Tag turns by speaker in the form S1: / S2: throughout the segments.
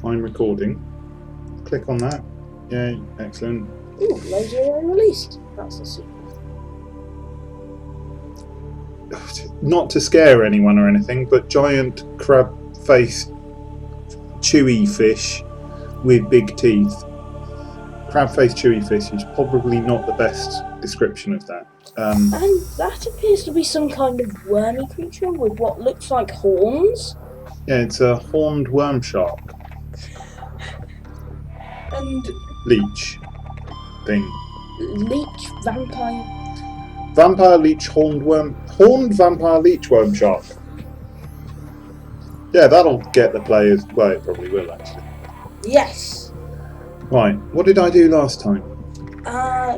S1: I'm recording. Click on that. Yay, excellent.
S2: Ooh, later released. That's a secret.
S1: Not to scare anyone or anything, but giant crab-faced chewy fish with big teeth. Crab-faced chewy fish is probably not the best description of that.
S2: And that appears to be some kind of wormy creature with what looks like horns.
S1: Yeah, it's a horned worm shark.
S2: And
S1: Leech thing.
S2: leech vampire.
S1: Vampire leech horned vampire leech worm shark. Yeah, that'll get the players. Well, it probably will actually.
S2: Yes.
S1: Right, what did I do last time?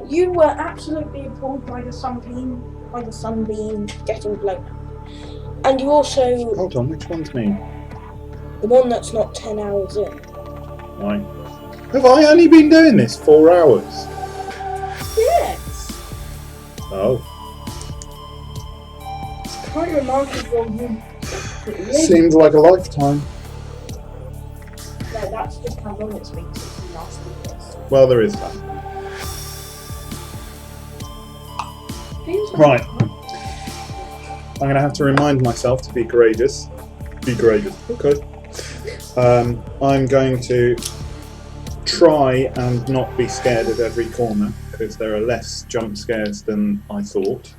S2: You were absolutely appalled by the sunbeam getting blown up. And you also...
S1: Hold on, which one's me?
S2: The one that's not 10 hours in.
S1: Right. Have I only been doing this 4 hours?
S2: Yes.
S1: Oh.
S2: It's quite remarkable.
S1: Seems like a lifetime.
S2: No, that's just how long it's been since we last did this.
S1: Well, there is that.
S2: Feels like
S1: Right. I'm going to have to remind myself to be courageous. Be courageous. Okay. I'm going to try and not be scared at every corner, because there are less jump scares than I thought.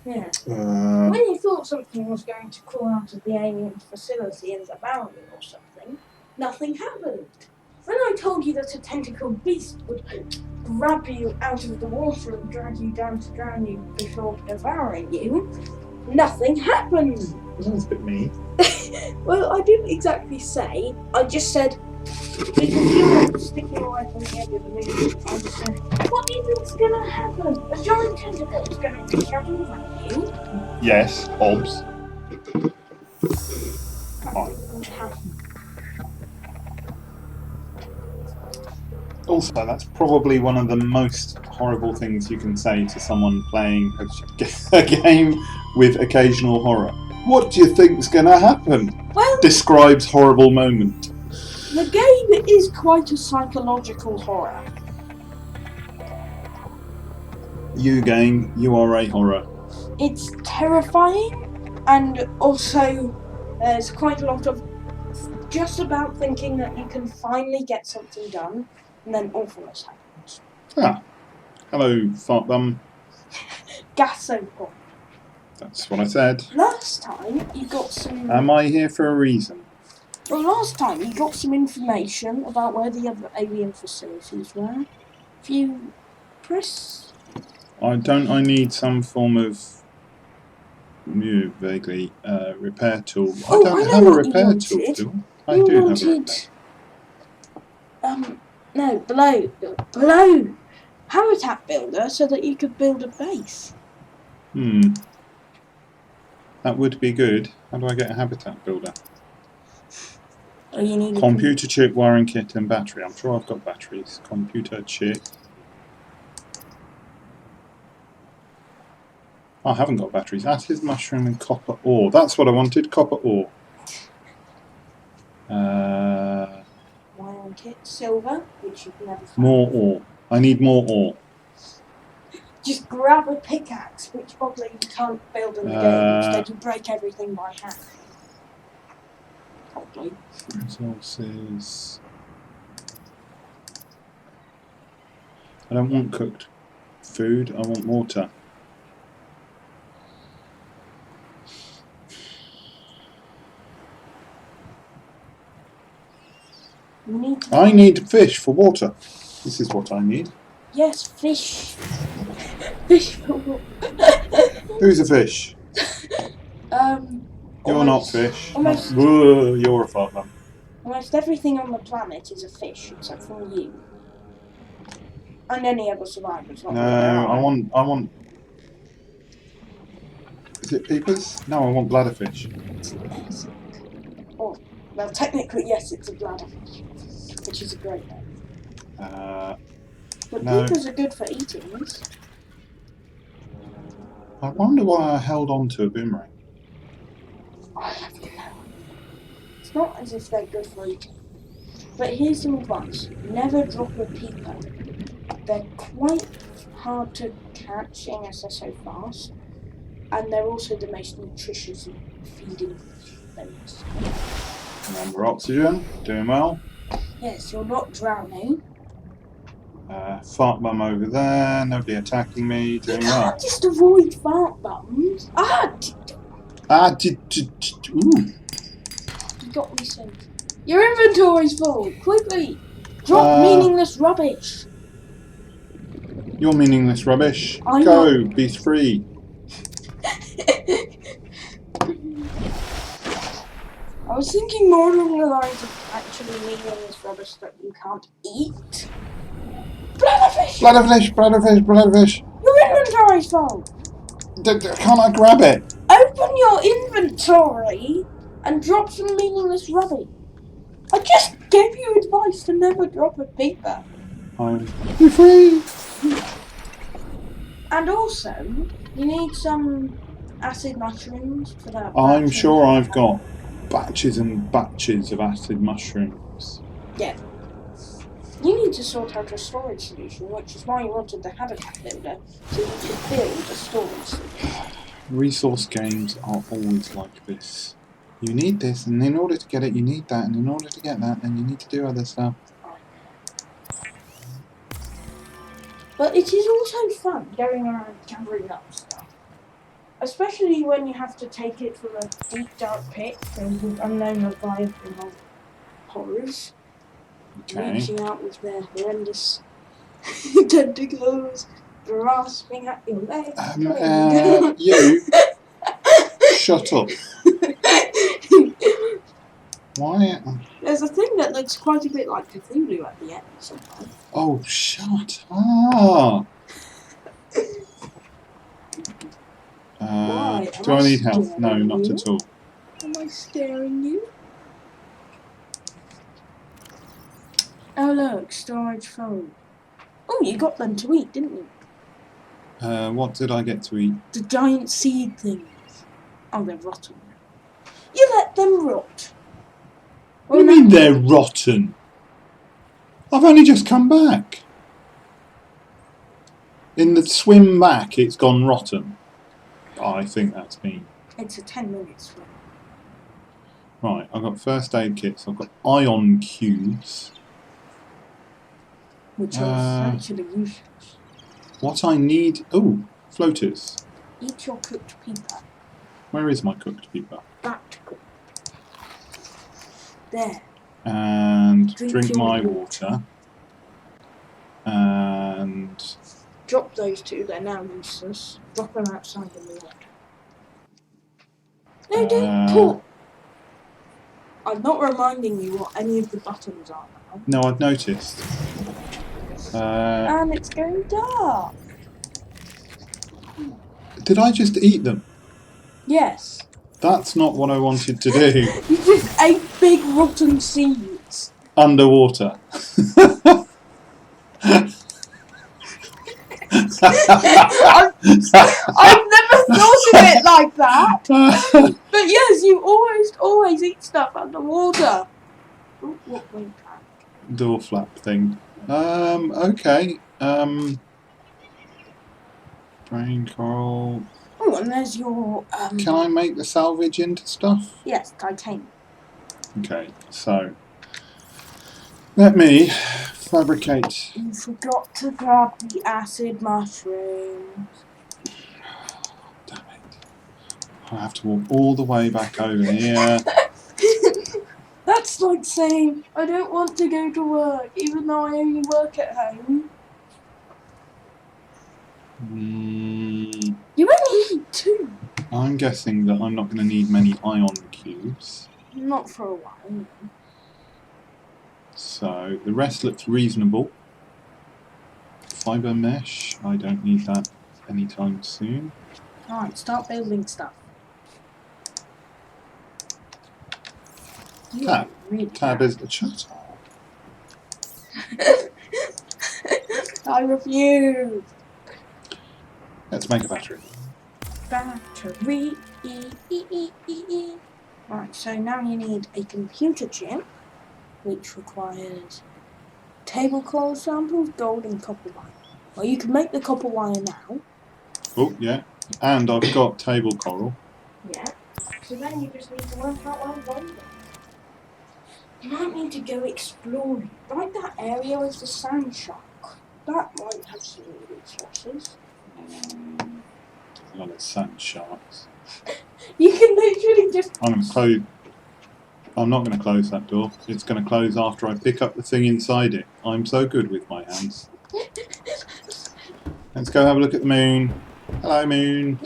S2: Yeah. When you thought something was going to crawl out of the alien facility and devour you or something, nothing happened. When I told you that a tentacled beast would grab you out of the water and drag you down to drown you before devouring you, nothing happened.
S1: That's a bit mean.
S2: Well, I didn't exactly say. I just said, because you were sticking away from the edge of the movie, I just said, what do you think's going to happen? A giant tentacle is going to reach out and grab you.
S1: Yes, Hobbs. Also, that's probably one of the most horrible things you can say to someone playing a game with occasional horror. What do you think's going to happen?
S2: Well,
S1: Describes horrible moment.
S2: the game is quite a psychological horror.
S1: You game, you are a horror.
S2: It's terrifying, and also there's quite a lot of just about thinking that you can finally get something done, and then awfulness happens.
S1: Ah. Hello, fart bum.
S2: Gas so hot.
S1: That's what I said.
S2: Last time you got some...
S1: Am I here for a reason?
S2: Well, last time you got some information about where the other alien facilities were. If you press...
S1: I need some form of vaguely repair tool. I don't have a repair tool, do I? I do have a repair.
S2: No, below habitat builder so that you could build a base.
S1: That would be good. How do I get a habitat builder?
S2: Oh, you need
S1: computer chip, wiring kit, and battery. I'm sure I've got batteries. Computer chip. Oh, I haven't got batteries. Acid, mushroom, and copper ore. That's what I wanted. Copper ore.
S2: Wiring kit, silver, which you've never found.
S1: More ore. I need more ore.
S2: Just grab a pickaxe, which probably you can't build in the game. Instead, you break everything by hand. Probably.
S1: Resources. I don't want cooked food. I want water. I need fish for water. This is what I need.
S2: Yes, fish. Fish for water.
S1: Who's a fish? You're not fish. Whoa, you're a fart bum.
S2: Almost everything on the planet is a fish, except for you. And any other survivors.
S1: No, I want... Is it peepers? No, I want bladderfish.
S2: Oh, well, technically, yes, it's a bladderfish, which is a great name. But
S1: no.
S2: peepers are good for eating.
S1: I wonder why I held on to a boomerang.
S2: I have no. It's not as if they're good for eating. But here's some advice. Never drop a peeper. They're quite hard to catch, seeing as they're so fast. And they're also the most nutritious feeding things.
S1: Remember oxygen. Doing well.
S2: Yes, you're not drowning.
S1: Fart bum over there. Nobody attacking me. Doing
S2: You
S1: well.
S2: can't just avoid fart bums.
S1: Ooh.
S2: You got me safe. Your inventory's full. Quickly, drop meaningless rubbish.
S1: You're meaningless rubbish.
S2: I'm
S1: Go. Be free.
S2: I was thinking more along the lines of actually meaningless rubbish that you can't eat. Bladderfish!
S1: Bladderfish. Bladderfish. Bladderfish.
S2: Your inventory's full.
S1: Can't I grab it?
S2: Open your inventory and drop some meaningless rubbish. I just gave you advice to never drop a peeper.
S1: Be free.
S2: And also, you need some acid mushrooms for that.
S1: I'm sure I've got batches and batches of acid mushrooms.
S2: Yeah. You need to sort out a storage solution, which is why you wanted the habitat builder, so you could build a storage solution.
S1: Resource games are always like this. You need this, and in order to get it, you need that, and in order to get that, then you need to do other stuff.
S2: But it is also fun going around gathering up stuff. Especially when you have to take it from a deep dark pit filled with unknown leviathan horrors.
S1: Okay.
S2: Reaching out with their horrendous tentacles, grasping at your leg.
S1: You shut up. Why?
S2: There's a thing that looks quite a bit like Cthulhu at the end sometimes.
S1: Oh, shut up.
S2: Why?
S1: Do I need help? No, not at all.
S2: Am I scaring you? Oh look, storage full. Oh, you got them to eat, didn't you?
S1: What did I get to eat?
S2: The giant seed things. Oh, they're rotten. You let them rot.
S1: What do you mean they're rotten? I've only just come back. In the swim back, it's gone rotten. I think that's me.
S2: It's a 10-minute swim.
S1: Right, I've got first aid kits. I've got ion cubes.
S2: Which are actually useless.
S1: What I need... Oh, floaters.
S2: Eat your cooked peeper.
S1: Where is my cooked peeper?
S2: That cooked. There.
S1: And drink my water. And...
S2: Drop those two, they're now useless. Drop them outside in the water. No, don't pull! I'm not reminding you what any of the buttons are now.
S1: No, I've noticed.
S2: And it's going dark.
S1: Did I just eat them?
S2: Yes.
S1: That's not what I wanted to do.
S2: You just ate big rotten seeds.
S1: Underwater.
S2: I've never thought of it like that. But yes, you always eat stuff underwater. Oh, what went back?
S1: Door flap thing. Okay. Brain coral.
S2: Oh, and there's your
S1: Can I make the salvage into stuff?
S2: Yes, titanium.
S1: Okay, so let me fabricate.
S2: You forgot to grab the acid mushrooms.
S1: Damn it. I have to walk all the way back over here.
S2: That's like saying, I don't want to go to work, even though I only work at home. You only need 2.
S1: I'm guessing that I'm not going to need many ion cubes.
S2: Not for a while.
S1: So the rest looks reasonable. Fibre mesh, I don't need that anytime soon.
S2: Alright, start building stuff.
S1: Tab. Really Tab is the shut up.
S2: I refuse.
S1: Let's make a battery.
S2: Battery. Right, so now you need a computer chip. which requires table coral samples, gold and copper wire. Well, you can make the copper wire now.
S1: Oh, yeah. And I've got table coral.
S2: Yeah. So then you just need to work out where gold is. You might need to go exploring. Like that area with the sand shark. That might have some resources.
S1: A lot of sand sharks.
S2: You can literally just...
S1: I'm not going to close that door. It's going to close after I pick up the thing inside it. I'm so good with my hands. Let's go have a look at the moon. Hello, moon.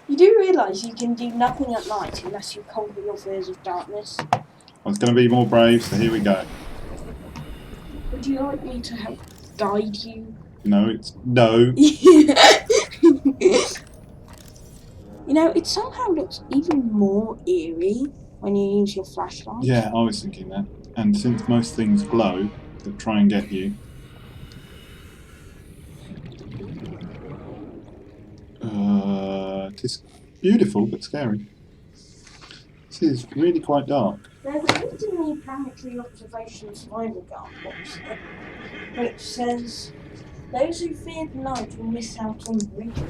S2: You do realise you can do nothing at night unless you conquer your fears of darkness.
S1: I was going to be more brave, so here we go.
S2: Would you like me to help guide you?
S1: No.
S2: You know, it somehow looks even more eerie when you use your flashlight.
S1: Yeah, I was thinking that. And since most things glow that try and get you, it's beautiful but scary. This is really quite dark.
S2: There's a bit in the planetary observation survival guide website which says those who fear the night will miss out on the region.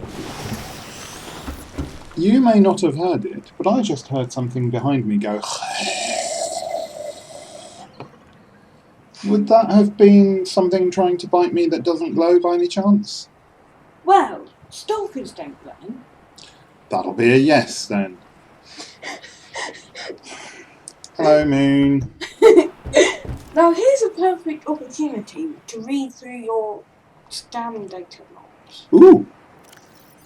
S1: You may not have heard it, but I just heard something behind me go. Would that have been something trying to bite me that doesn't glow by any chance?
S2: Well, stalkers don't glow.
S1: That'll be a yes then. Hello, moon.
S2: Now here's a perfect opportunity to read through your scan data logs.
S1: Ooh!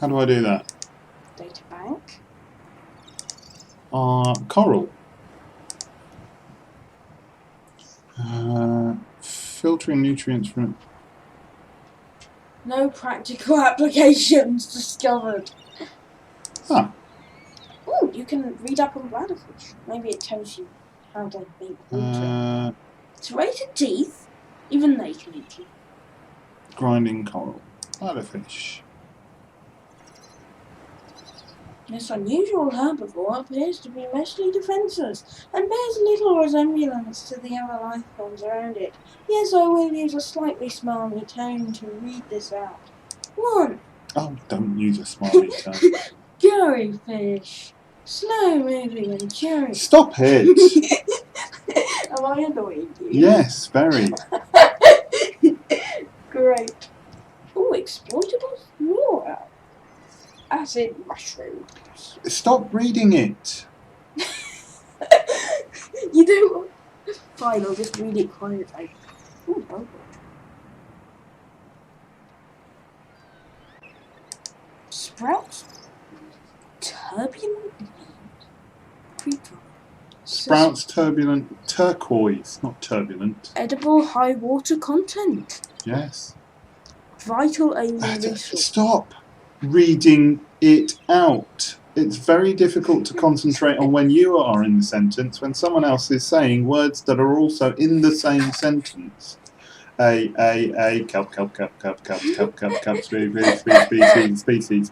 S1: How do I do that?
S2: Data bank.
S1: Coral. Filtering nutrients from...
S2: No practical applications discovered.
S1: Ah.
S2: Ooh, you can read up on bladderfish. Maybe it tells you how to make water. Serrated teeth, even they can eat you.
S1: Grinding coral. Bladderfish.
S2: This unusual herbivore appears to be mostly defenceless and bears little resemblance to the other life forms around it. Yes, I will use a slightly smiley tone to read this out. 1.
S1: Oh, don't use a smiley tone.
S2: Jellyfish. Slow moving and cheery.
S1: Stop it!
S2: Am I annoying you?
S1: Yes, very.
S2: Great. Oh, exploitable flora. Acid mushrooms.
S1: Stop reading it.
S2: You don't want... Fine, I'll just read it quietly. Ooh, bumble. Sprouts. Turbulent creeper.
S1: Sprouts turbulent turquoise, not turbulent.
S2: Edible high water content.
S1: Yes.
S2: Vital alien resource.
S1: Stop reading it out. It's very difficult to concentrate on when you are in the sentence when someone else is saying words that are also in the same sentence. Kelp, species,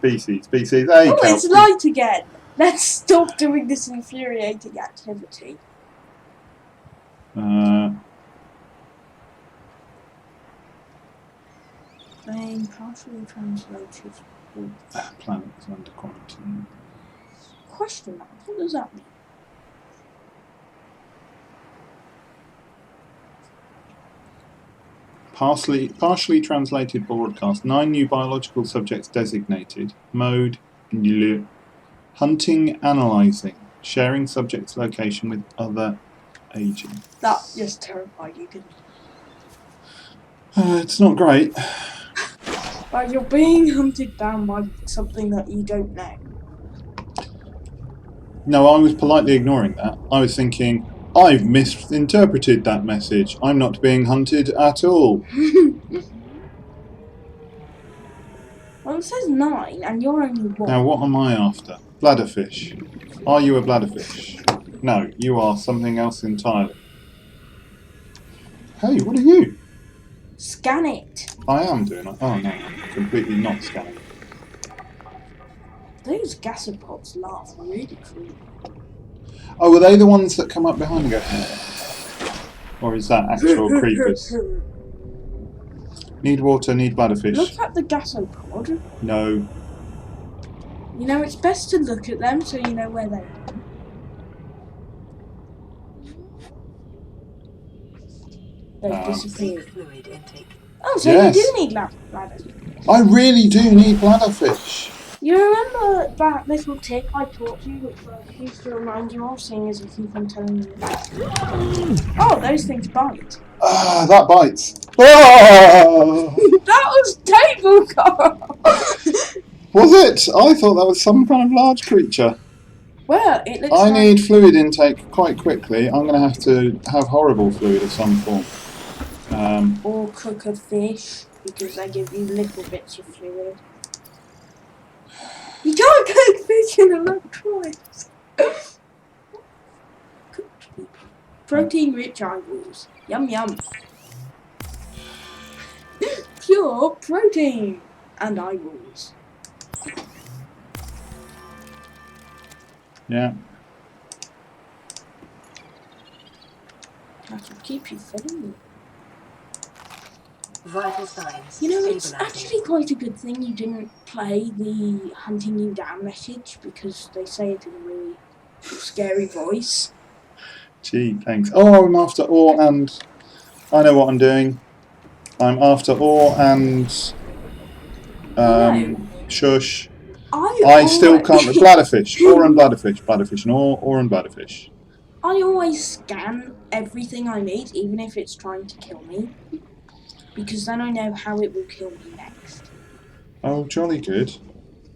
S2: Oh, it's light again. Let's stop doing this infuriating activity. Plane partially translated.
S1: Planet is under quarantine.
S2: Question mark. What does that mean?
S1: Partially translated broadcast. 9 new biological subjects designated. Mode. Hunting, analysing. Sharing subject's location with other agents.
S2: That just terrified you, didn't
S1: It's not great.
S2: it? But you're being hunted down by something that you don't know.
S1: No, I was politely ignoring that. I was thinking, I've misinterpreted that message. I'm not being hunted at all.
S2: Well, it says 9, and you're only 1.
S1: Now, what am I after? Bladderfish. Are you a bladderfish? No, you are something else entirely. Hey, what are you?
S2: Scan it.
S1: I am doing it. Oh no, I'm completely not scanning.
S2: Those gasopods laugh really creepy.
S1: Oh, were they the ones that come up behind and go... Or is that actual creepers? Need water, need bladderfish.
S2: Look at the gasopod.
S1: No.
S2: You know, it's best to look at them so you know where they are. They've disappeared. Oh, so
S1: Yes.
S2: you do need bladders.
S1: I really do need bladderfish.
S2: You remember that little tick I taught you, which I used to remind you of, seeing as you keep on telling me? Oh, those things bite.
S1: Ah, that bites. Ah!
S2: That was table Carl.
S1: Was it? I thought that was some kind of large creature.
S2: Well, it looks
S1: I
S2: like...
S1: need fluid intake quite quickly. I'm going to have horrible fluid of some form.
S2: Or cook a fish, because they give you little bits of fluid. You can't cook fish in electronics. Protein-rich eyeballs. Yum yum. Pure protein and eyeballs.
S1: Yeah.
S2: That will keep you filling.
S3: Vital signs.
S2: You know, it's actually quite a good thing you didn't play the hunting you down message, because they say it in a really scary voice.
S1: Gee, thanks. Oh, I'm after ore and... I know what I'm doing. I'm after ore and... Shush. I still can't... Bladderfish. Ore and bladderfish. Bladderfish and ore and bladderfish.
S2: I always scan everything I meet, even if it's trying to kill me. Because then I know how it will kill me next.
S1: Oh, jolly good.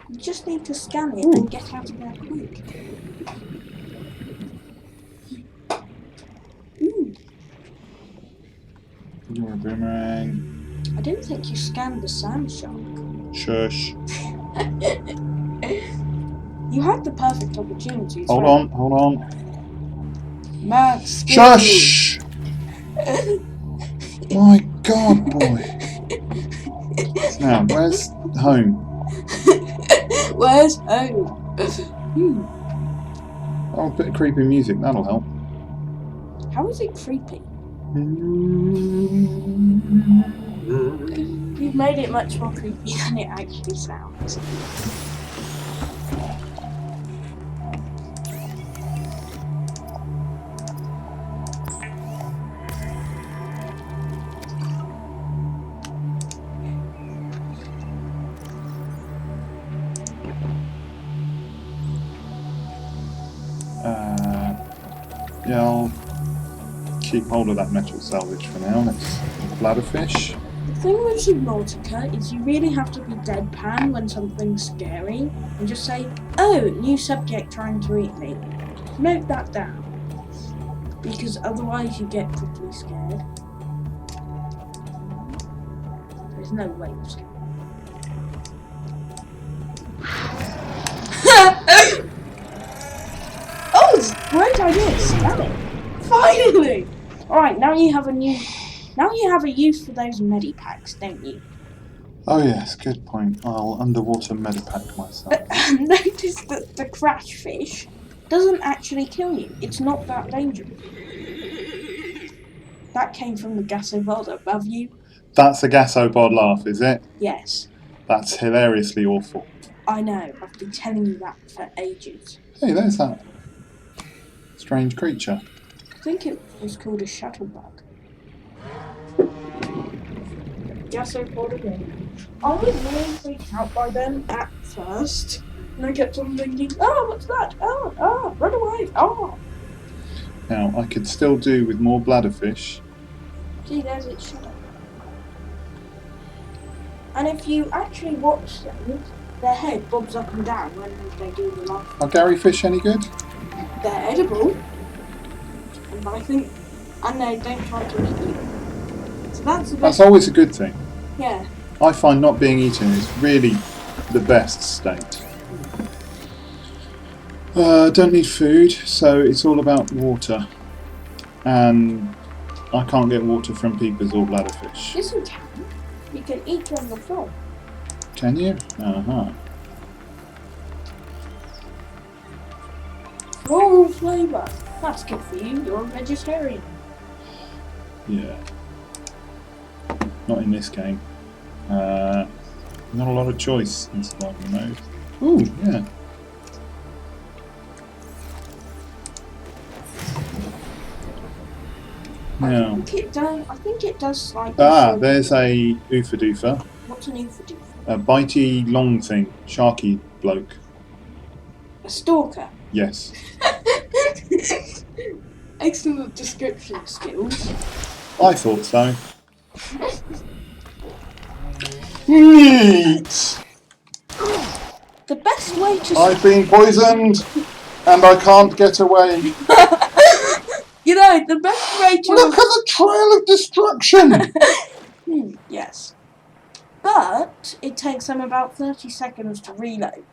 S2: You just need to scan it and get out of there quick. Ooh.
S1: You're a boomerang.
S2: I didn't think you scanned the sand shark.
S1: Shush.
S2: You had the perfect opportunity.
S1: Hold on.
S2: Max.
S1: Shush! My God, boy. Now, where's home?
S2: Where's home?
S1: Oh, a bit of creepy music, that'll help.
S2: How is it creepy? You've made it much more creepy than it actually sounds.
S1: Yeah, I'll keep hold of that metal salvage for now. Let's bladderfish.
S2: The thing with Subnautica is you really have to be deadpan when something's scary and just say, oh, new subject trying to eat me. Note that down. Because otherwise you get quickly scared. There's no way you're scared. Oh, great idea, scan it. Finally! Alright, now you have a use for those medipacks, don't you?
S1: Oh yes, good point. I'll underwater medipack myself.
S2: Notice that the crash fish doesn't actually kill you. It's not that dangerous. That came from the gasopod above you.
S1: That's a gasopod laugh, is it?
S2: Yes.
S1: That's hilariously awful.
S2: I know, I've been telling you that for ages.
S1: Hey, there's that strange creature.
S2: I think it was called a shuttlebug. Gasopod again. I was really freaked out by them at first. And I kept on thinking, oh, what's that? Oh, run away, oh.
S1: Now, I could still do with more bladderfish.
S2: See, there's its shadow. And if you actually watch them, their head bobs up and down when they do the laugh.
S1: Are Gary fish any good?
S2: They're edible. And I think, and they don't try to eat you. So that's
S1: always a good thing.
S2: Yeah.
S1: I find not being eaten is really the best state. Don't need food, so it's all about water. And I can't get water from peepers or bladderfish.
S2: Yes, you can. You can eat on the floor.
S1: Can you? Uh-huh.
S2: Floral flavour. That's good for you. You're a vegetarian.
S1: Yeah. Not in this game. Not a lot of choice in survival mode. Ooh, yeah. Now.
S2: I think it does slightly.
S1: There's a oofa doofa.
S2: What's an oofa doofa?
S1: A bitey long thing. Sharky bloke.
S2: A stalker.
S1: Yes.
S2: Excellent description skills.
S1: I thought so. Yeet!
S2: The best way to...
S1: I've been poisoned and I can't get away.
S2: You know, the best way to...
S1: Look at the trail of destruction!
S2: Yes. But it takes them about 30 seconds to reload.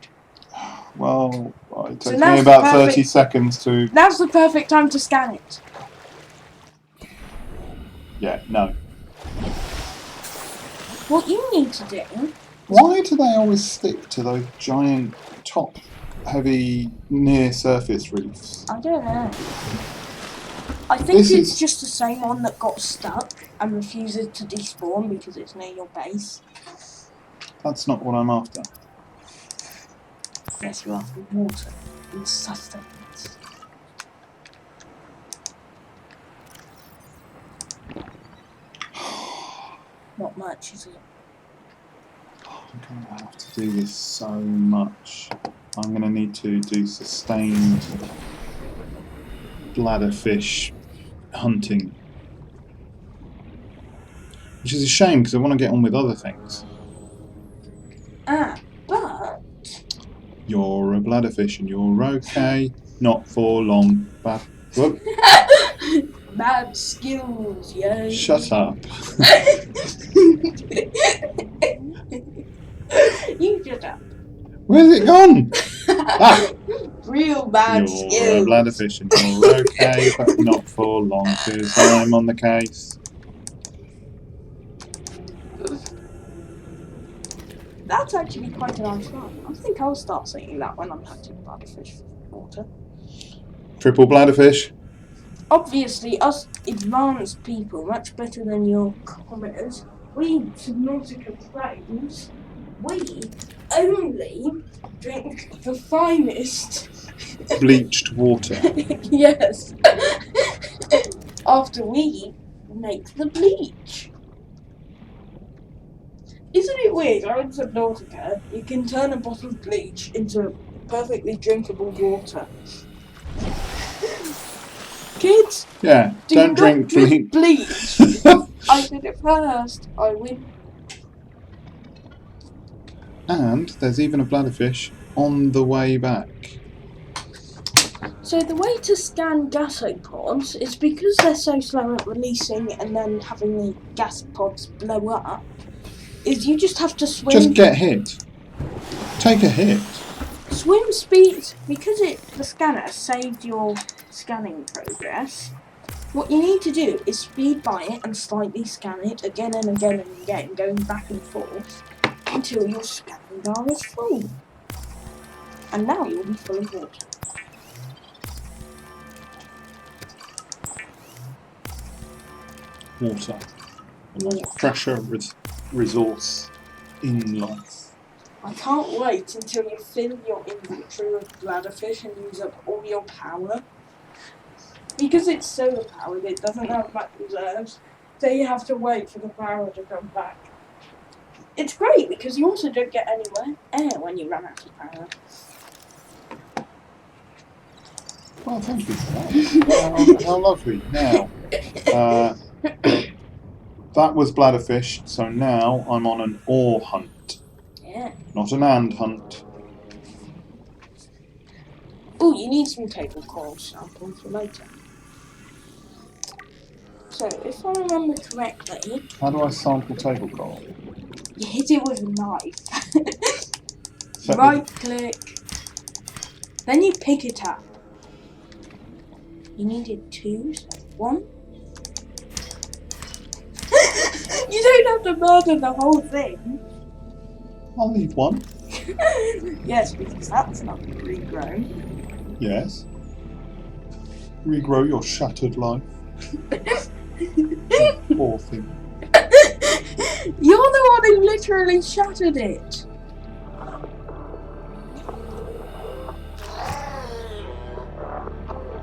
S1: Well, it takes me about 30 seconds to...
S2: Now's the perfect time to scan it.
S1: Yeah, no.
S2: What you need to do...
S1: Why do they always stick to those giant, top-heavy, near-surface reefs?
S2: I don't know. I think it's just the same one that got stuck and refuses to despawn because it's near your base.
S1: That's not what I'm after.
S2: Yes, you are after water and sustenance. Not much, is it?
S1: I'm going to have to do this so much. I'm going to need to do sustained bladderfish hunting. Which is a shame because I want to get on with other things.
S2: But...
S1: You're a bladderfish and you're okay. Not for long. Whoop.
S2: Bad skills, yo.
S1: Shut up.
S2: You shut up.
S1: Where's it gone?
S2: Real bad skills.
S1: You're a bladderfish and you're okay, but not for long because I'm on the case.
S2: That's actually quite a nice one. I think I'll start saying that when I'm hunting bladderfish for water.
S1: Triple bladderfish.
S2: Obviously, us advanced people, much better than your commoners, we Subnautica pros, we only drink the finest
S1: Bleached water.
S2: yes. After we make the bleach. Isn't it weird? How in Subnautica, you can turn a bottle of bleach into perfectly drinkable water. Kids,
S1: Yeah, don't drink
S2: bleach. I did it first. I win.
S1: And there's even a bladderfish on the way back.
S2: So the way to scan gasopods is because they're so slow at releasing and then having the gas pods blow up, is you just have to swim.
S1: Just get hit. Take a hit.
S2: Swim speed, because the scanner saved your scanning progress. What you need to do is speed by it and slightly scan it again and again and again, going back and forth until your scanning bar is full. And now you'll be full of water.
S1: Water. The most pressure resource in life.
S2: I can't wait until you fill your inventory with bladderfish and use up all your power. Because it's solar powered, it doesn't have much reserves, so you have to wait for the power to come back. It's great because you also don't get any air when you run out of power.
S1: Well, thank you for that. How lovely. Now, that was bladderfish, so now I'm on an ore hunt.
S2: Yeah.
S1: Not an and hunt.
S2: Oh, you need some table coral samples for later. So, if I remember correctly...
S1: How do I sample table coral?
S2: You hit it with a knife. Right click. Then you pick it up. You needed 2, so 1. You don't have to murder the whole thing.
S1: I'll leave 1.
S2: Yes, because that's not regrown.
S1: Yes. Regrow your shattered life. Poor thing.
S2: You're the one who literally shattered it.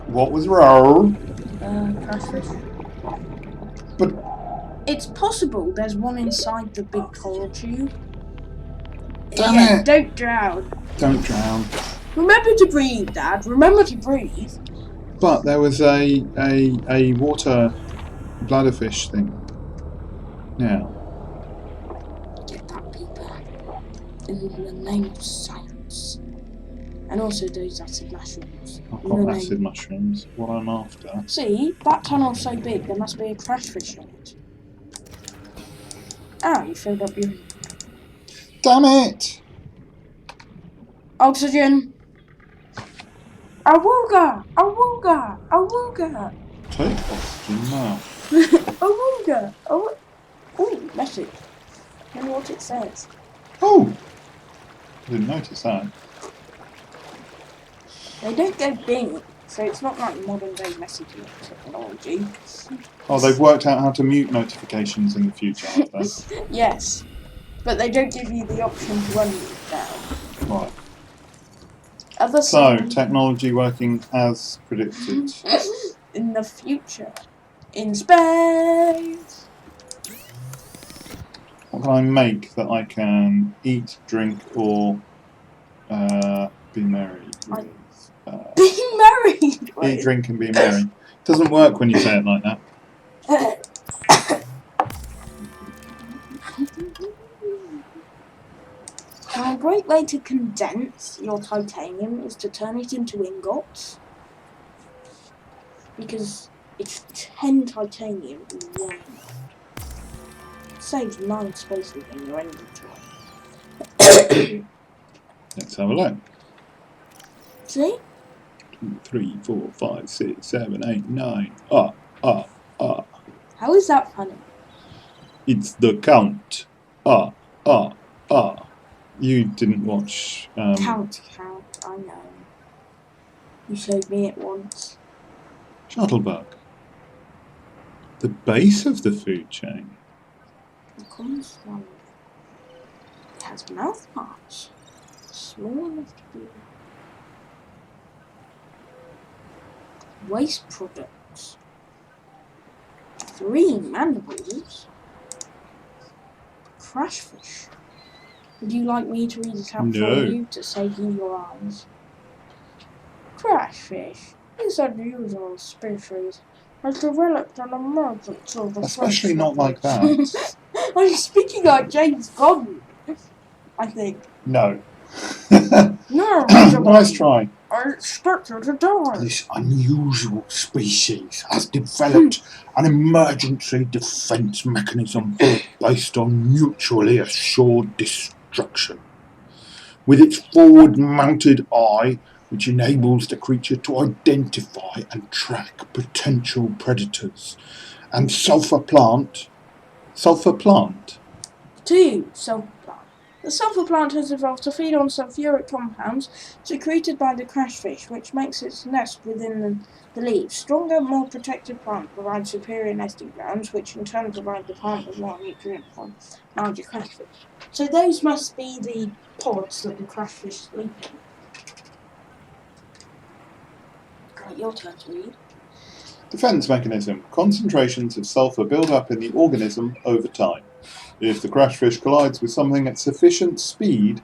S1: What was wrong?
S2: Crash fish.
S1: But
S2: it's possible there's one inside the big coral tube.
S1: Damn it!
S2: Don't drown.
S1: Don't drown.
S2: Remember to breathe, Dad. Remember to breathe.
S1: But there was a water bladderfish thing. Now.
S2: Get that paper. In the name of science. And also those acid mushrooms.
S1: I've got acid mushrooms. What I'm after.
S2: See, that tunnel's so big, there must be a crash fish in it. Ah, you filled up your...
S1: Damn it!
S2: Oxygen! Awooga! Awooga! Awooga!
S1: Take oxygen now.
S2: Awooga! Oh, message. Wonder what it says.
S1: Oh! I didn't notice that.
S2: They don't go bing, so it's not like modern day messaging technology.
S1: Oh, they've worked out how to mute notifications in the future, have they?
S2: Yes, but they don't give you the option to unmute now.
S1: Right.
S2: So,
S1: technology working as predicted.
S2: In the future. In space!
S1: What can I make that I can eat, drink, or be merry with?
S2: Be married!
S1: Eat, drink, and be merry. Doesn't work when you say it like that.
S2: Now, a great way to condense your titanium is to turn it into ingots. Because it's 10 titanium in one. It saves 9 spaces in your inventory.
S1: Let's have a look.
S2: See?
S1: 2, 3, 4, 5, 6, 7, 8, 9.
S2: How is that funny?
S1: It's the count. You didn't watch.
S2: Count, I know. You showed me it once.
S1: Shuttlebug. The base of the food chain.
S2: The common swallow. It has mouth parts. Small enough to be. Waste products. 3 mandibles. Crash fish. Would you like me to read it out for you to save you your eyes? Crash fish. This unusual species has developed an emergence of the
S1: Especially not like that.
S2: I'm speaking like James Bond, I think.
S1: No.
S2: No,
S1: nice try.
S2: I expect her to die.
S1: This unusual species has developed an emergency defense mechanism based on mutually assured destruction. With its forward-mounted eye, which enables the creature to identify and track potential predators, and sulfur plant.
S2: 2. Sulfur plant. The sulfur plant has evolved to feed on sulfuric compounds secreted by the crash fish, which makes its nest within the leaves. Stronger, more protected plant provides superior nesting grounds, which in turn provide the plant with more nutrient for larger crash fish. So those must be the pods that the crash fish sleep in. Right, your turn to read.
S1: Defense mechanism. Concentrations of sulfur build up in the organism over time. If the crash fish collides with something at sufficient speed,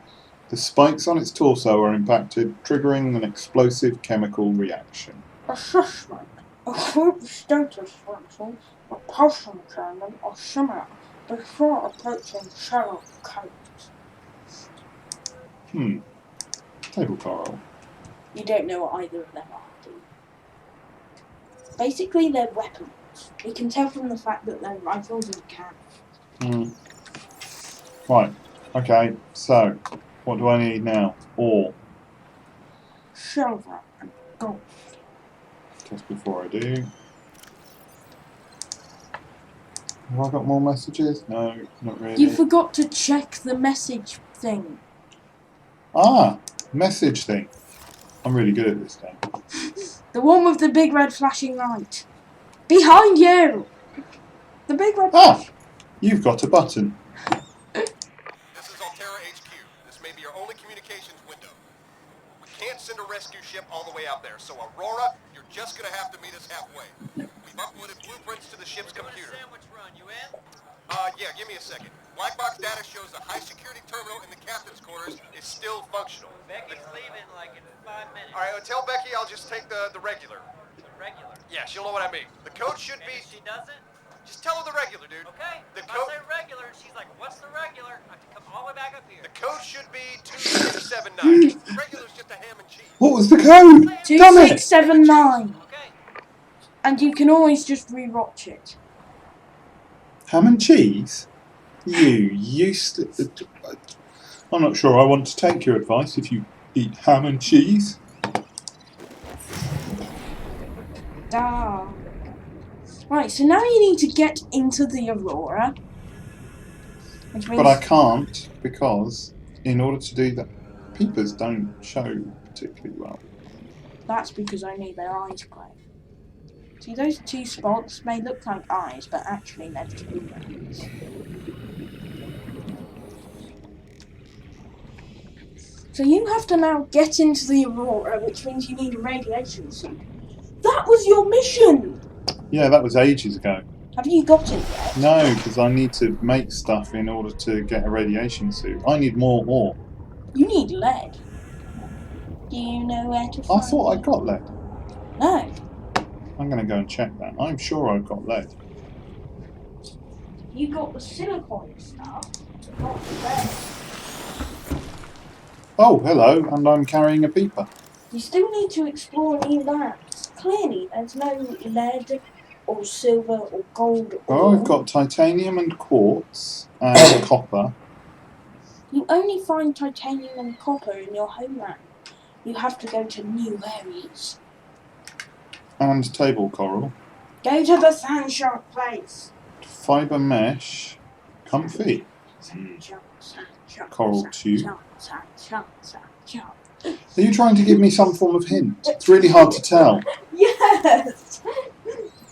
S1: the spikes on its torso are impacted, triggering an explosive chemical reaction.
S2: Assessment. Acute status functions, repulsion training, or similar before approaching shallow coast.
S1: Table coral.
S2: You don't know what either of them are, do you? Basically, they're weapons. You can tell from the fact that they're rifles and cannons.
S1: Right. Okay. So, what do I need now? Ore.
S2: Silver and gold.
S1: Just before I do. Have I got more messages? No, not really.
S2: You forgot to check the message thing.
S1: Message thing. I'm really good at this game.
S2: The one with the big red flashing light. Behind you! The big red
S1: Ah! You've got a button.
S3: This is Altera HQ. This may be your only communications window. We can't send a rescue ship all the way out there, so Aurora, you're just gonna have to meet us halfway. We've uploaded blueprints to the ship's computer.
S4: Sandwich run, you in?
S3: Yeah, give me a second. Black box data shows the high security terminal in the captain's quarters is still functional.
S4: Becky's leaving like in 5 minutes.
S3: All right, tell Becky I'll just take the regular.
S4: The regular.
S3: Yeah, she'll know what I mean. The code should
S4: And
S3: be...
S4: if she doesn't,
S3: Just tell her the regular, dude.
S4: okay.
S3: The
S4: If
S3: code...
S4: I say regular, she's like, what's the regular? I have to come all the way back up here.
S3: The code should be 2679. Regular's just a ham and cheese.
S1: What was the code? Damn it!
S2: 2679.
S4: Okay.
S2: And you can always just rewatch it.
S1: Ham and cheese? You useless... I'm not sure I want to take your advice if you eat ham and cheese.
S2: Dark. Right, so now you need to get into the Aurora. Which means
S1: But I can't because in order to do that, peepers don't show particularly well.
S2: that's because only their eyes glow. See, those two spots may look like eyes, but actually they're just boomerangs. So you have to now get into the Aurora, which means you need a radiation suit. That was your mission!
S1: Yeah, that was ages ago.
S2: Have you got it yet?
S1: No, because I need to make stuff in order to get a radiation suit. I need more ore.
S2: You need lead. Do you know where to find
S1: I thought I
S2: it?
S1: got lead.
S2: No.
S1: I'm going to go and check that. I'm sure I've got lead.
S2: You got the silicon stuff, not the lead.
S1: Oh, hello, and I'm carrying a beeper.
S2: You still need to explore new labs. Clearly, there's no lead or silver or gold
S1: Oh,
S2: ore.
S1: I've got titanium and quartz and copper.
S2: You only find titanium and copper in your homeland. You have to go to new areas.
S1: And table coral.
S2: Go to the sand shark place.
S1: Fibre mesh. Comfy.
S2: Sand shark, sand shark,
S1: Coral
S2: sand
S1: tube.
S2: shark, sand shark, sand shark.
S1: Are you trying to give me some form of hint? It's really hard to tell.
S2: Yes!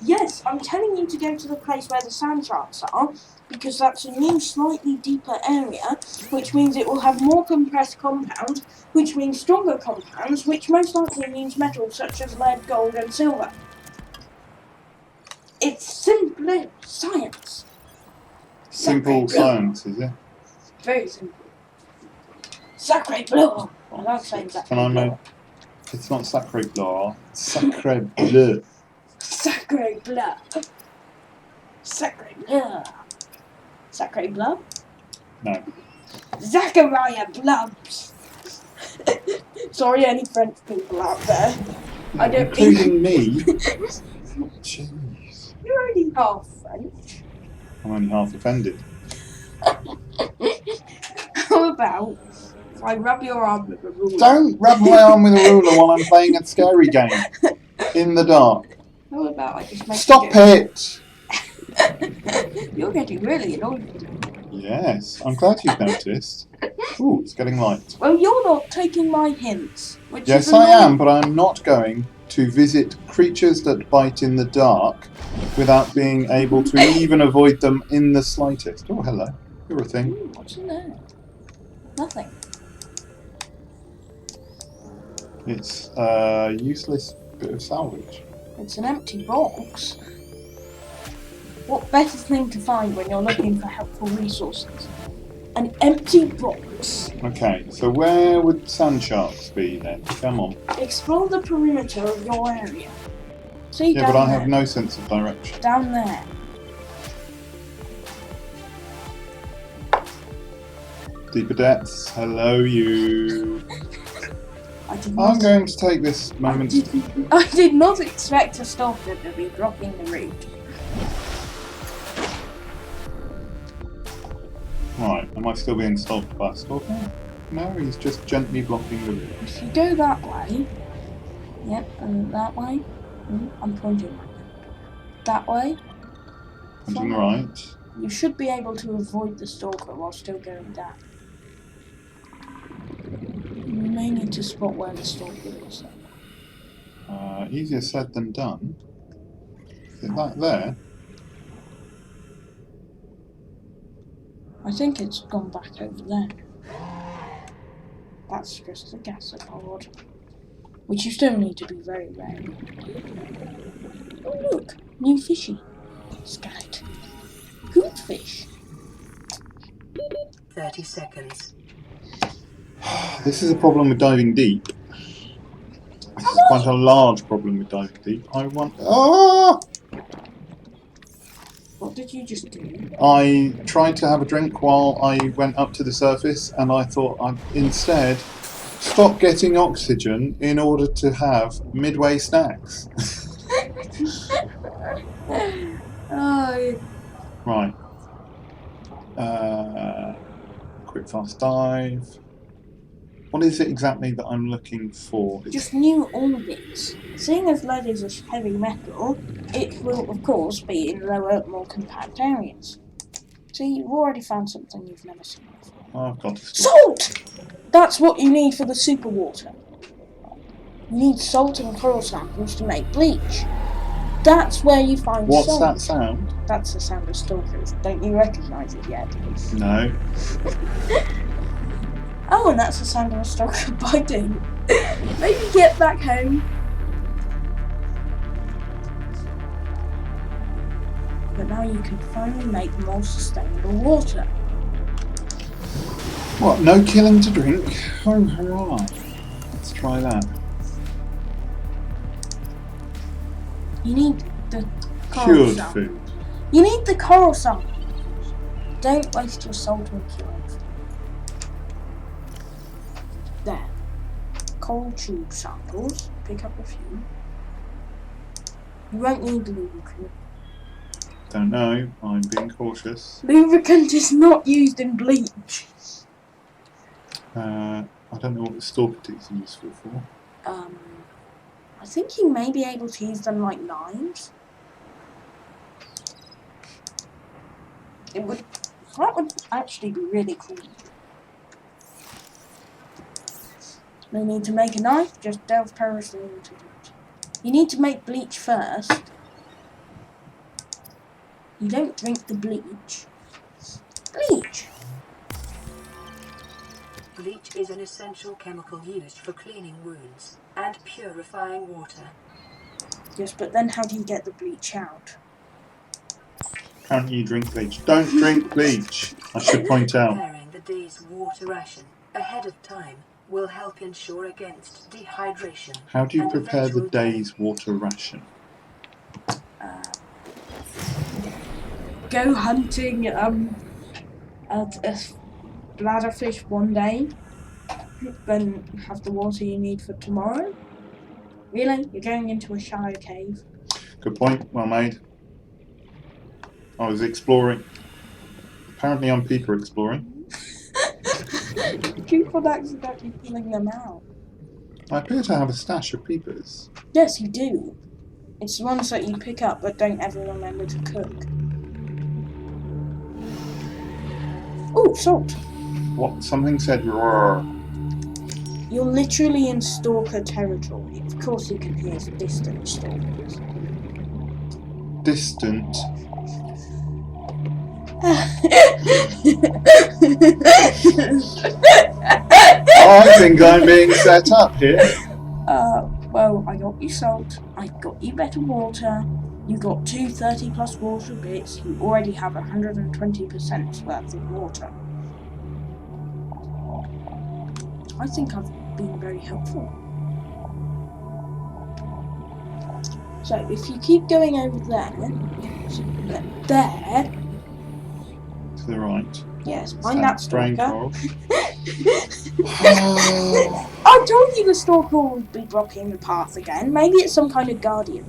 S2: Yes, I'm telling you to go to the place where the sand sharks are, because that's a new, slightly deeper area, which means it will have more compressed compounds, which means stronger compounds, which most likely means metals such as lead, gold, and silver. It's simple science.
S1: Simple science, is it?
S2: Very simple. Sacre bleu! I love saying sacre
S1: Can I
S2: bleu.
S1: make... It's not sacre bleu. Sacre bleu.
S2: Sacre bleu. Sacre bleu. Sacre bleu?
S1: No.
S2: Zachariah Blubs. Sorry, any French people out there. I don't
S1: Including me. Jeez.
S2: You're only half French.
S1: I'm only half offended.
S2: How about if I rub your arm with a ruler?
S1: Don't rub my arm with a ruler while I'm playing a scary game. In the dark.
S2: How about I just make
S1: Stop it!
S2: You're getting really annoyed.
S1: Yes, I'm glad you've noticed. Ooh, it's getting light.
S2: Well, you're not taking my hints. Which
S1: Yes,
S2: is
S1: I am,
S2: annoying.
S1: but I'm not going to visit creatures that bite in the dark without being able to even avoid them in the slightest. Oh, hello. You're a thing.
S2: Ooh, what's in there? Nothing.
S1: It's a useless bit of salvage.
S2: It's an empty box. What better thing to find when you're looking for helpful resources? An empty box.
S1: Okay, so where would sand sharks be then? Come on.
S2: Explore the perimeter of your area. See
S1: Yeah,
S2: down
S1: but I
S2: there.
S1: have no sense of direction.
S2: Down there.
S1: Deeper depths. Hello, you.
S2: I did
S1: I'm
S2: not.
S1: going to take this moment.
S2: I did not expect a stalker to be blocking the route.
S1: Right, am I still being stalked by a stalker? No, he's just gently blocking the route.
S2: If you go that way, yep, and that way, I'm pointing. That way,
S1: Pointing right.
S2: you should be able to avoid the stalker while still going down. You may need to spot where the stalker is.
S1: Easier said than done. Is it that there?
S2: I think it's gone back over there. That's just the gasopod, which you still need to be very wary. Oh look, new fishy. Scan it. Goldfish.
S5: 30 seconds.
S1: This is a problem with diving deep. This is quite a large problem with diving deep. I want. Ah!
S2: What did you just do?
S1: I tried to have a drink while I went up to the surface, and I thought I'd instead stop getting oxygen in order to have midway snacks.
S2: Oh,
S1: Right. Quick fast dive. What is it exactly that I'm looking for?
S2: just new orbits. Seeing as lead is a heavy metal, it will of course be in lower, more compact areas. See, you've already found something you've never seen before.
S1: I've got to stop.
S2: Salt! That's what you need for the super water. You need salt and coral samples to make bleach. That's where you find
S1: What's
S2: salt.
S1: that sound?
S2: That's the sound of stalkers. Don't you recognise it yet?
S1: No.
S2: Oh, and that's the sound of a stalker biting. Maybe get back home. But now you can finally make more sustainable water.
S1: What? No killing to drink? Oh, hurrah. Let's try that.
S2: You need the coral
S1: Cured
S2: sample.
S1: food.
S2: You need the coral sample. Don't waste your salt on curing food. There. Coral tube samples. Pick up a few. You won't need lubricant.
S1: Don't know. I'm being cautious.
S2: Lubricant is not used in bleach.
S1: I don't know what the stalker teeth are useful for.
S2: I think you may be able to use them like knives. That would actually be really cool. No need to make a knife, just delve tirelessly into it. You need to make bleach first. You don't drink the bleach. Bleach!
S5: Bleach is an essential chemical used for cleaning wounds and purifying water.
S2: Yes, but then how do you get the bleach out?
S1: Apparently you drink bleach. Don't drink bleach, I should point out.
S5: Preparing the day's water ration ahead of time will help ensure against dehydration.
S1: How do you
S5: and
S1: prepare the
S5: eventual death.
S1: day's water ration?
S2: Go hunting a bladderfish one day, then have the water you need for tomorrow. Really? You're going into a shallow cave?
S1: Good point, well made. I was exploring. Apparently I'm Peeper exploring.
S2: Keep on accidentally pulling them out.
S1: I appear to have a stash of peepers.
S2: Yes, you do. It's the ones that you pick up but don't ever remember to cook. Oh, salt.
S1: What? Something said roar.
S2: You're literally in stalker territory. Of course you can hear distant stalkers.
S1: Distant. I think I'm being set up here.
S2: Well, I got you salt, I got you better water, you got two 30+ water bits, you already have 120% worth of water. I think I've been very helpful. So, if you keep going over there,
S1: To the right.
S2: yes, find that
S1: Brain
S2: stalker.
S1: coral.
S2: I told you the stalker would be blocking the path again. Maybe it's some kind of guardian.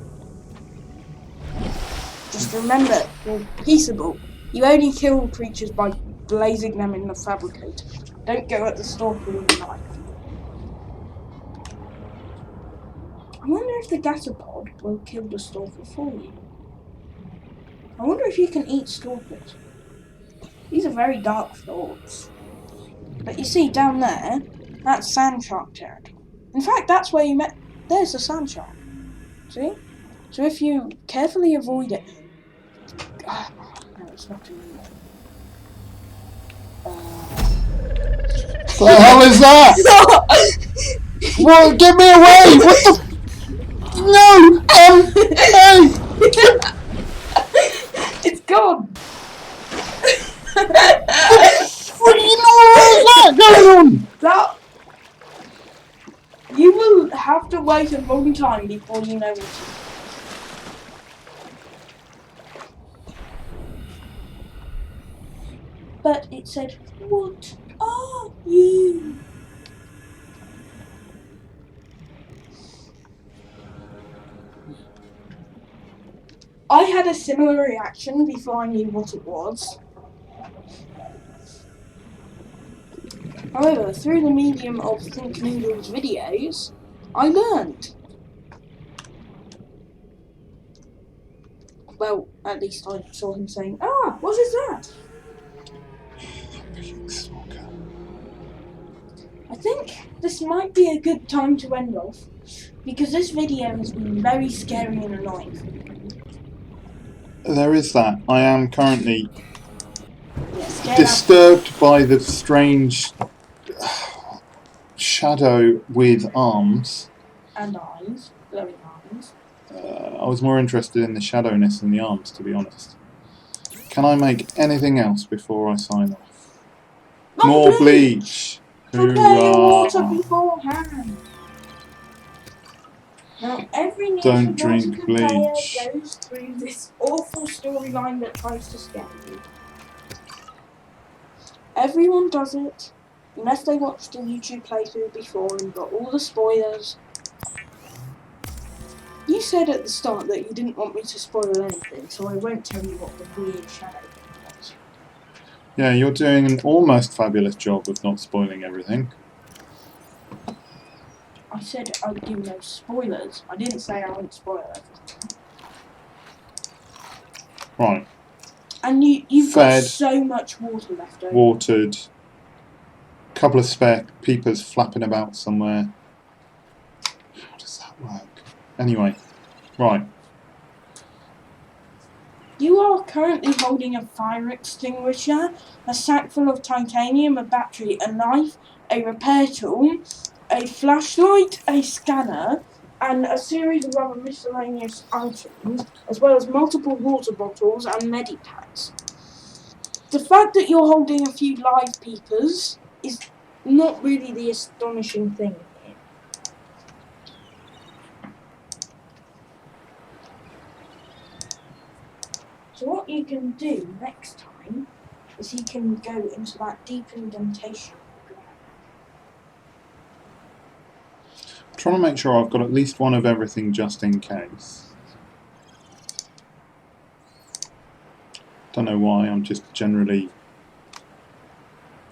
S2: Just remember, you're peaceable. You only kill creatures by blazing them in the fabricator. Don't go at the stalker with a knife. I wonder if the gasopod will kill the stalker for you. I wonder if you can eat stalkers. These are very dark thoughts. But you see, down there, that's sand shark territory. In fact, that's where you met. There's the sand shark. See? So if you carefully avoid it. No, it's not in
S1: The hell is that? What? Get me away! What the? No! Hey!
S2: It's gone.
S1: Freaking what is that going on?
S2: That you will have to wait a long time before you know what it is. But it said, "What are you?" I had a similar reaction before I knew what it was. However, through the medium of Think Noodle's videos, I learned. Well, at least I saw him saying, "Ah, what is that?" I think this might be a good time to end off, because this video has been very scary and annoying for me.
S1: There is that. I am currently
S2: Yeah,
S1: disturbed by the strange shadow with arms.
S2: and eyes, glowing eyes.
S1: I was more interested in the shadowness than the arms, to be honest. Can I make anything else before I sign off? More bleach!
S2: Prepare your water
S1: Hoorah.
S2: beforehand. Now, every new
S1: Don't
S2: supporter
S1: drink
S2: player
S1: bleach.
S2: goes through this awful storyline that tries to scare you. Everyone does it, unless they watched a YouTube playthrough before and got all the spoilers. You said at the start that you didn't want me to spoil anything, so I won't tell you what the weird shadow thing was.
S1: Yeah, you're doing an almost fabulous job of not spoiling everything.
S2: I said I would give no spoilers. I didn't say I wouldn't spoil everything.
S1: Right.
S2: And you've
S1: Fed,
S2: got so much water left over.
S1: watered, a couple of spare peepers flapping about somewhere. How does that work? Anyway, right.
S2: You are currently holding a fire extinguisher, a sack full of titanium, a battery, a knife, a repair tool, a flashlight, a scanner, and a series of other miscellaneous items, as well as multiple water bottles and medipacks. The fact that you're holding a few live peepers is not really the astonishing thing here. So what you can do next time is you can go into that deep indentation of the ground.
S1: I'm trying to make sure I've got at least one of everything just in case. Don't know why, I'm just generally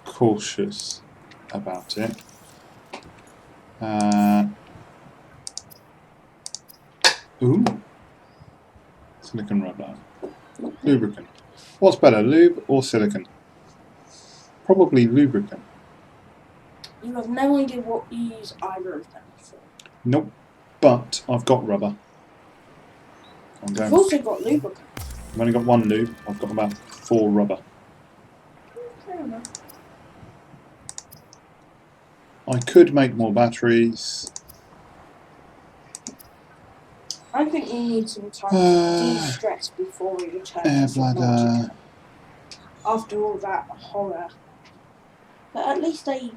S1: cautious about it. Ooh. Silicon rubber. Lubricant. What's better, lube or silicon? Probably lubricant.
S2: You have no idea what you use either of them for.
S1: Nope. But I've got rubber.
S2: You've also got lubricant.
S1: I've only got one lube. I've got about 4 rubber.
S2: Fair enough.
S1: I could make more batteries.
S2: I think we need some time to de-stress before we return
S1: Air
S2: to
S1: bladder.
S2: Subnautica. After all that horror. But at least a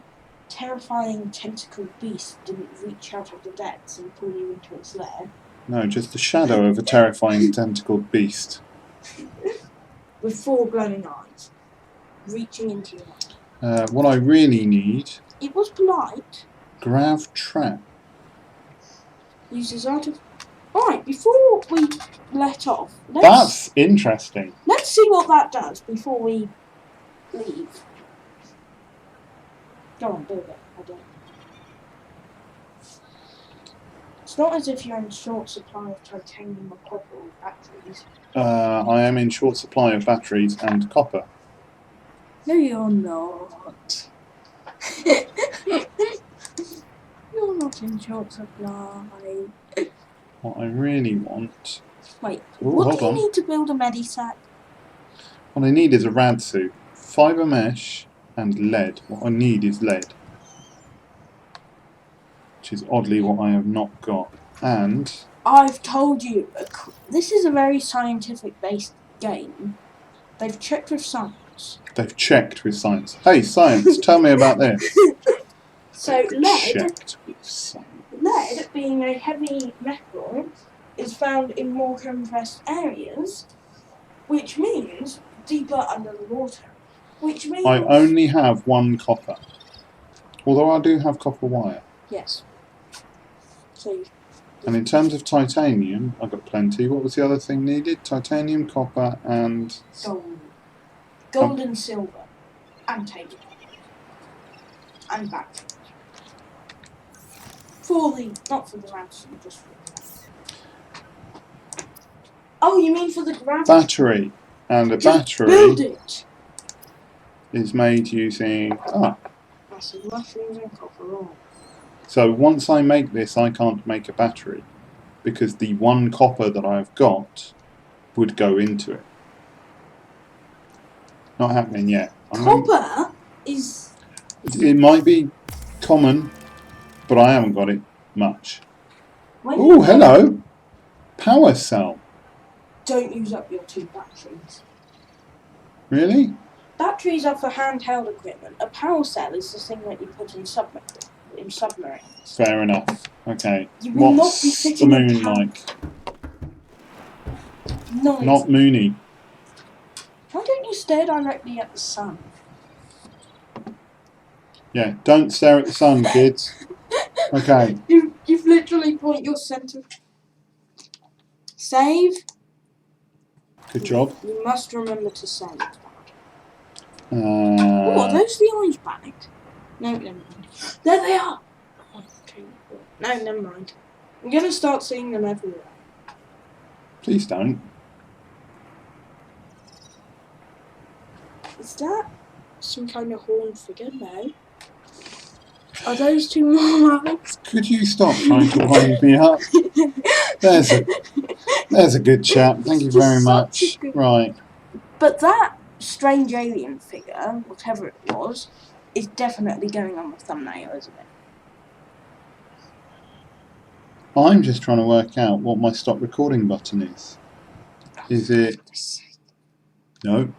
S2: terrifying tentacled beast didn't reach out of the depths and pull you into its lair.
S1: No, just the shadow of a terrifying tentacled beast.
S2: With 4 glowing eyes. Reaching into your mouth.
S1: What I really need...
S2: It was polite.
S1: Grav trap.
S2: Uses artificial... Alright, before we let off...
S1: That's interesting.
S2: Let's see what that does before we leave. Go on, do it. I don't. It's not as if you're in short supply of titanium or copper or batteries.
S1: I am in short supply of batteries and copper.
S2: No, you're not. You're not in short supply.
S1: What I really want...
S2: Wait,
S1: Ooh,
S2: what
S1: hold
S2: do you
S1: on.
S2: need to build a medisac?
S1: What I need is a rad suit. Fibre mesh, and lead. What I need is lead, which is oddly what I have not got. And
S2: I've told you, this is a very scientific-based game. They've checked with science.
S1: they've checked with science. Hey, science, tell me about this.
S2: So
S1: Checked with science.
S2: lead, being a heavy metal, is found in more compressed areas, which means deeper under the water. Which means
S1: I only have 1 copper, although I do have copper wire.
S2: yes. So.
S1: And in terms of titanium, I've got plenty. What was the other thing needed? Titanium, copper, and
S2: Gold. Gold and silver. And tape. And batteries. Not for the ransom, just for the ransom. Oh, you mean for the gravity?
S1: battery. And a
S2: Just
S1: battery
S2: build it!
S1: is made using...
S2: Massive mushrooms and copper ore.
S1: So once I make this, I can't make a battery, because the 1 copper that I've got would go into it. Not happening yet.
S2: Copper is...
S1: It might be common, but I haven't got it much.
S2: When
S1: Oh, hello! Power cell.
S2: Don't use up your 2 batteries.
S1: Really?
S2: Batteries are for handheld equipment. A power cell is the thing that you put in submarines.
S1: Fair enough. Okay.
S2: You will not be
S1: What's the
S2: fitting a
S1: moon
S2: power-
S1: like?
S2: No,
S1: Not moony.
S2: why don't you stare directly at the sun?
S1: Yeah, don't stare at the sun, kids. Okay.
S2: You've literally point your centre. Save.
S1: Good job.
S2: You must remember to save. Oh, are those the eyes back? No, never mind. There they are! 1, 2, 4. No, never mind. I'm gonna start seeing them everywhere.
S1: Please don't.
S2: Is that some kind of horned figure? No. Are those 2 more eyes?
S1: Could you stop trying to wind me up? There's a good chap. Thank you very much. Right.
S2: But that strange alien figure, whatever it was, is definitely going on the thumbnail, isn't it?
S1: I'm just trying to work out what my stop recording button is. Is it... No.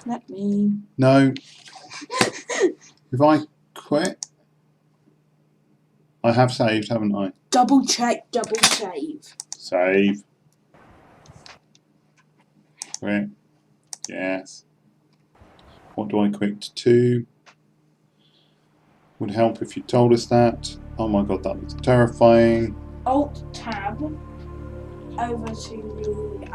S2: Let me...
S1: No. If I quit... I have saved, haven't I?
S2: Double check, double save.
S1: Save. Quit. Yes. What do I quit to? Would help if you told us that. Oh my god, that was terrifying.
S2: Alt-tab over to the...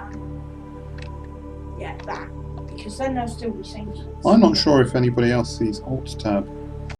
S2: yeah, that. Because then they'll still be synced.
S1: I'm not sure if anybody else sees Alt-tab.